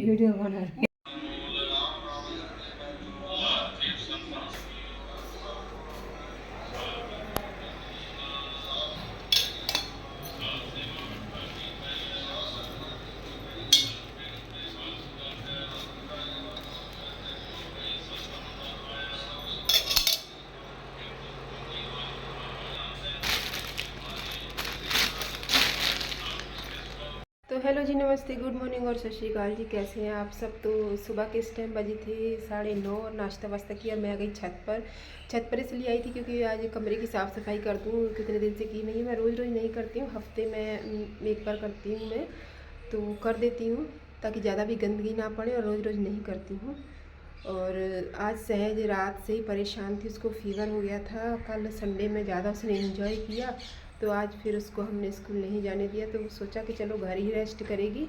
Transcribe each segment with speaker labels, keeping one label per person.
Speaker 1: Video बना रही। तो हेलो जी, नमस्ते, गुड मॉर्निंग और सत श्रीकाल जी। कैसे हैं आप सब। तो सुबह के इस टाइम बजी थी 9:30 और नाश्ता वास्ता किया और मैं आ गई छत पर इसलिए आई थी क्योंकि आज कमरे की साफ़ सफाई कर दूँ। कितने दिन से की नहीं है, मैं रोज़ रोज़ नहीं करती हूँ, हफ्ते में एक बार करती हूँ मैं, तो कर देती हूँ ताकि ज़्यादा भी गंदगी ना पड़े, और रोज़ रोज़ नहीं करती हूँ। और आज सहज रात से ही परेशान थी, उसको फीवर हो गया था। कल संडे में ज़्यादा उसने एंजॉय किया, तो आज फिर उसको हमने स्कूल नहीं जाने दिया। तो सोचा कि चलो घर ही रेस्ट करेगी,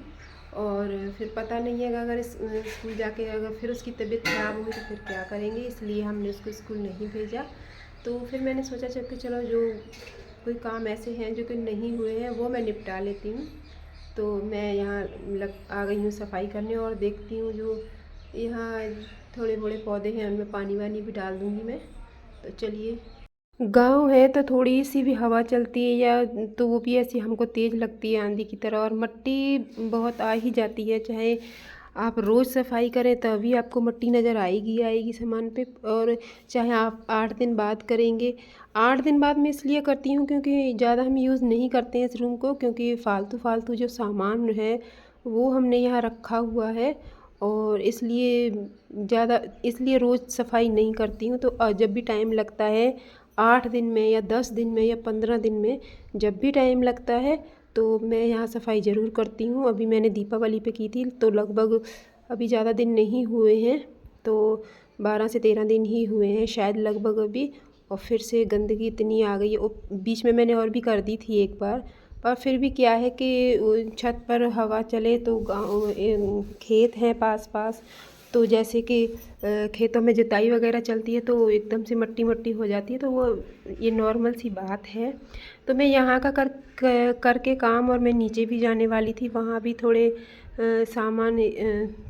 Speaker 1: और फिर पता नहीं है अगर स्कूल जाके अगर फिर उसकी तबीयत ख़राब हुई तो फिर क्या करेंगे, इसलिए हमने उसको स्कूल नहीं भेजा। तो फिर मैंने सोचा कि चलो जो कोई काम ऐसे हैं जो कि नहीं हुए हैं वो मैं निपटा लेती हूँ। तो मैं यहाँ आ गई हूँ सफाई करने, और देखती हूँ जो यहाँ थोड़े बड़े पौधे हैं उनमें पानी वानी भी डाल दूँगी मैं। तो चलिए, गांव है तो थोड़ी सी भी हवा चलती है या तो वो भी ऐसी हमको तेज़ लगती है आंधी की तरह, और मिट्टी बहुत आ ही जाती है। चाहे आप रोज़ सफाई करें तभी आपको मिट्टी नज़र आएगी आएगी सामान पे, और चाहे आप 8 दिन बाद करेंगे। 8 दिन बाद मैं इसलिए करती हूँ क्योंकि ज़्यादा हम यूज़ नहीं करते हैं इस रूम को, क्योंकि फ़ालतू फ़ालतू जो सामान है वो हमने यहाँ रखा हुआ है, और इसलिए रोज़ सफाई नहीं करती हूँ। तो जब भी टाइम लगता है, 8 दिन में या 10 दिन में या 15 दिन में, जब भी टाइम लगता है तो मैं यहाँ सफाई ज़रूर करती हूँ। अभी मैंने दीपावली पे की थी, तो लगभग अभी ज़्यादा दिन नहीं हुए हैं, तो 12 से 13 दिन ही हुए हैं शायद लगभग अभी। और फिर से गंदगी इतनी आ गई है, बीच में मैंने और भी कर दी थी एक बार। पर फिर भी क्या है कि छत पर हवा चले तो खेत हैं पास पास, तो जैसे कि खेतों में जुताई वगैरह चलती है तो एकदम से मट्टी मट्टी हो जाती है, तो वो ये नॉर्मल सी बात है। तो मैं यहाँ का करके काम, और मैं नीचे भी जाने वाली थी, वहाँ भी थोड़े सामान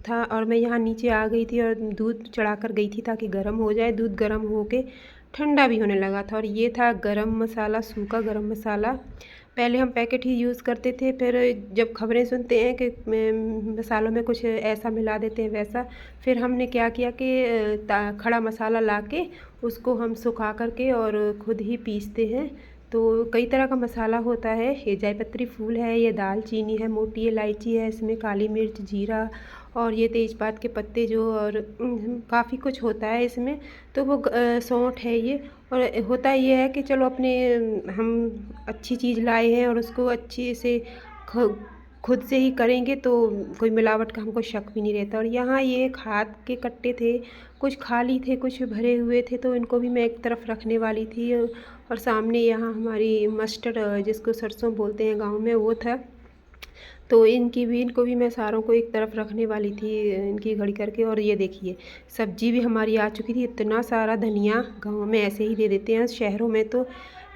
Speaker 1: था, और मैं यहाँ नीचे आ गई थी और दूध चढ़ा कर गई थी ताकि गर्म हो जाए। दूध गर्म हो के ठंडा भी होने लगा था, और ये था गरम मसाला, सूखा गरम मसाला। पहले हम पैकेट ही यूज़ करते थे, फिर जब खबरें सुनते हैं कि मसालों में कुछ ऐसा मिला देते हैं वैसा, फिर हमने क्या किया कि खड़ा मसाला लाके उसको हम सुखा करके और ख़ुद ही पीसते हैं। तो कई तरह का मसाला होता है, ये जायपत्री फूल है, ये दालचीनी है, मोटी इलायची है, इसमें काली मिर्च, जीरा, और ये तेज़पात के पत्ते जो, और काफ़ी कुछ होता है इसमें। तो वो सौंठ है ये। और होता ये है कि चलो अपने हम अच्छी चीज़ लाए हैं और उसको अच्छे से खुद से ही करेंगे तो कोई मिलावट का हमको शक भी नहीं रहता। और यहाँ ये खाद के कट्टे थे, कुछ खाली थे कुछ भरे हुए थे, तो इनको भी मैं एक तरफ रखने वाली थी। और सामने यहाँ हमारी मस्टर्ड, जिसको सरसों बोलते हैं गांव में, वो था। तो इनको भी मैं सारों को एक तरफ रखने वाली थी, इनकी घड़ी करके। और ये देखिए, सब्जी भी हमारी आ चुकी थी। इतना सारा धनिया गांव में ऐसे ही दे देते हैं, शहरों में तो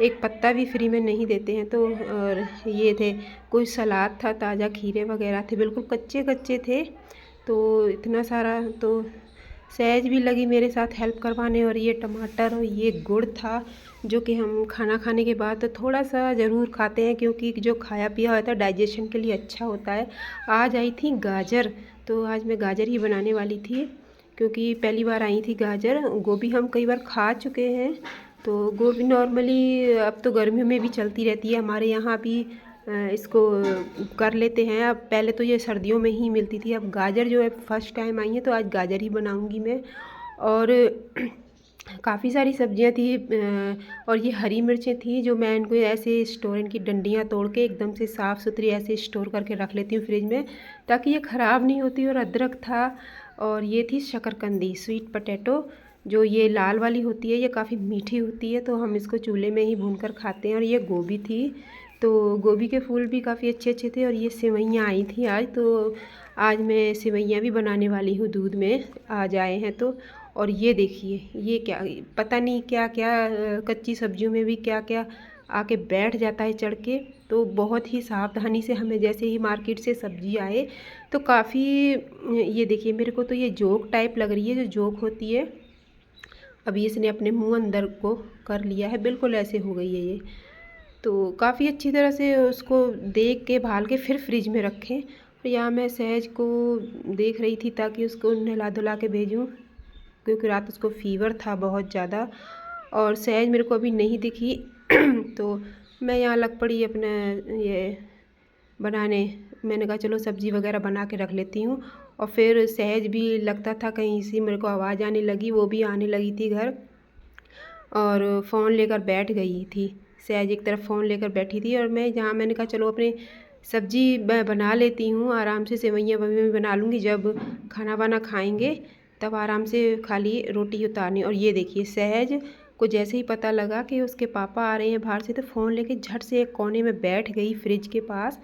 Speaker 1: एक पत्ता भी फ्री में नहीं देते हैं। तो और ये थे, कुछ सलाद था, ताज़ा खीरे वगैरह थे, बिल्कुल कच्चे कच्चे थे। तो इतना सारा, तो सहज भी लगी मेरे साथ हेल्प करवाने। और ये टमाटर और ये गुड़ था, जो कि हम खाना खाने के बाद तो थोड़ा सा ज़रूर खाते हैं, क्योंकि जो खाया पिया होता है डाइजेशन के लिए अच्छा होता है। आज आई थी गाजर, तो आज मैं गाजर ही बनाने वाली थी, क्योंकि पहली बार आई थी गाजर। गोभी हम कई बार खा चुके हैं, तो गोभी नॉर्मली अब तो गर्मियों में भी चलती रहती है हमारे यहाँ भी। इसको कर लेते हैं। अब पहले तो ये सर्दियों में ही मिलती थी, अब गाजर जो है फर्स्ट टाइम आई है, तो आज गाजर ही बनाऊंगी मैं। और काफ़ी सारी सब्जियां थी, और ये हरी मिर्चें थी, जो मैं इनको ऐसे स्टोर, इनकी डंडियां तोड़ के एकदम से साफ़ सुथरी ऐसे स्टोर करके रख लेती हूँ फ्रिज में, ताकि ये ख़राब नहीं होती। और अदरक था, और ये थी शकरकंदी, स्वीट पोटैटो, जो ये लाल वाली होती है, ये काफ़ी मीठी होती है, तो हम इसको चूल्हे में ही भूनकर खाते हैं। और ये गोभी थी, तो गोभी के फूल भी काफ़ी अच्छे अच्छे थे। और ये सेवइयाँ आई थी आज, तो आज मैं सेवइयाँ भी बनाने वाली हूँ, दूध में आज आए हैं तो। और ये देखिए, ये क्या, पता नहीं क्या क्या कच्ची सब्जियों में भी क्या क्या आके बैठ जाता है चढ़ के। तो बहुत ही सावधानी से हमें, जैसे ही मार्केट से सब्जी आए तो काफ़ी, ये देखिए मेरे को तो ये जोक टाइप लग रही है, जो जोक होती है। अभी इसने अपने मुंह अंदर को कर लिया है, बिल्कुल ऐसे हो गई है ये। तो काफ़ी अच्छी तरह से उसको देख के भाल के फिर फ्रिज में रखें। और यहाँ मैं सहज को देख रही थी ताकि उसको नहला धुला के भेजूँ, क्योंकि रात उसको फीवर था बहुत ज़्यादा। और सहज मेरे को अभी नहीं दिखी तो मैं यहाँ लग पड़ी अपने ये बनाने। मैंने कहा चलो सब्ज़ी वगैरह बना के रख लेती हूँ। और फिर सहज भी लगता था कहीं से मेरे को आवाज़ आने लगी, वो भी आने लगी थी घर और फ़ोन लेकर बैठ गई थी। सहज एक तरफ फ़ोन लेकर बैठी थी और मैं जहाँ, मैंने कहा चलो अपने सब्ज़ी बना लेती हूँ, आराम से सेवइयाँ बना लूँगी, जब खाना वाना खाएंगे तब आराम से खाली रोटी उतारनी। और ये देखिए सहज को जैसे ही पता लगा कि उसके पापा आ रहे हैं बाहर से, तो फ़ोन लेके झट से एक कोने में बैठ गई फ्रिज के पास,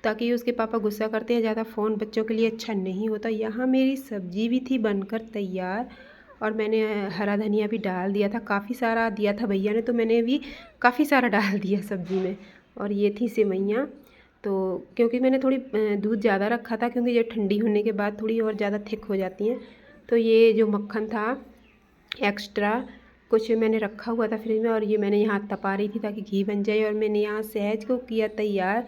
Speaker 1: ताकि उसके पापा गुस्सा करते हैं, ज़्यादा फ़ोन बच्चों के लिए अच्छा नहीं होता। यहाँ मेरी सब्ज़ी भी थी बनकर तैयार और मैंने हरा धनिया भी डाल दिया था, काफ़ी सारा दिया था भैया ने, तो मैंने भी काफ़ी सारा डाल दिया सब्ज़ी में। और ये थी सेवइयाँ। तो क्योंकि मैंने थोड़ी दूध ज़्यादा रखा था, क्योंकि ये ठंडी होने के बाद थोड़ी और ज़्यादा थिक हो जाती हैं। तो ये जो मक्खन था एक्स्ट्रा कुछ मैंने रखा हुआ था फ्रिज में, और ये मैंने यहाँ तपा रही थी ताकि घी बन जाए। और मैंने यहाँ सहज को किया तैयार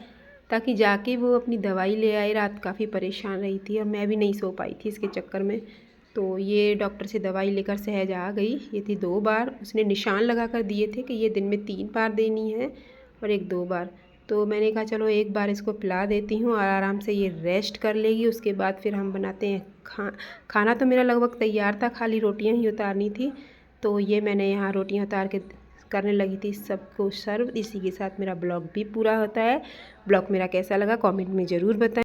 Speaker 1: ताकि जाके वो अपनी दवाई ले आए। रात काफ़ी परेशान रही थी और मैं भी नहीं सो पाई थी इसके चक्कर में। तो ये डॉक्टर से दवाई लेकर सहज आ गई। ये थी 2 बार, उसने निशान लगा कर दिए थे कि ये दिन में 3 बार देनी है और एक 2 बार। तो मैंने कहा चलो एक बार इसको पिला देती हूँ और आराम से ये रेस्ट कर लेगी, उसके बाद फिर हम बनाते हैं खाना। तो मेरा लगभग तैयार था, खाली रोटियाँ ही उतारनी थी। तो ये मैंने यहाँ रोटियाँ उतार के करने लगी थी सबको सर्व। इसी के साथ मेरा ब्लॉग भी पूरा होता है। ब्लॉग मेरा कैसा लगा कमेंट में ज़रूर बताएं।